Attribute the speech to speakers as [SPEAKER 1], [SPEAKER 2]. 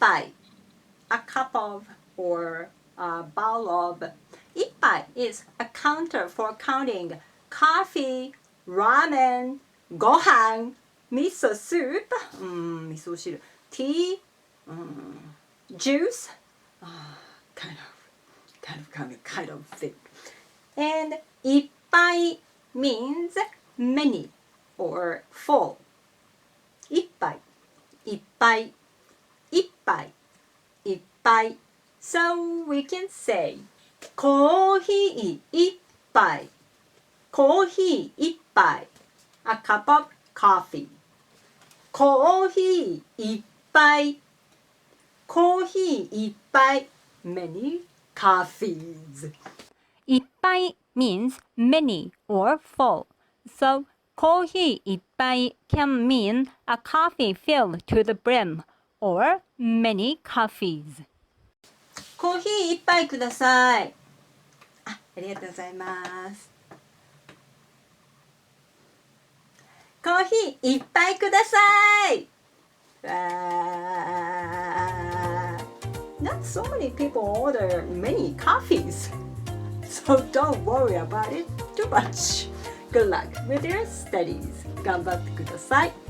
[SPEAKER 1] ippai, a cup of or a bowl of. Ippai is a counter for counting coffee, ramen, gohan, miso soup, 味噌汁, tea, juice, kind of thick. And ippai means many or full. Ippai, ippai, ippai, ippai. So we can say コーヒー一杯 コーヒー一杯 A cup of coffee コーヒー一杯コーヒー一杯 Many coffees
[SPEAKER 2] いっぱい means many or full. So コーヒー一杯 can mean a coffee filled to the brim or many coffees.
[SPEAKER 1] コーヒー一杯ください。ありがとうございます。コーヒー一杯ください。Not so many people order many coffees, so don't worry about it too much. Good luck with your studies. 頑張ってください。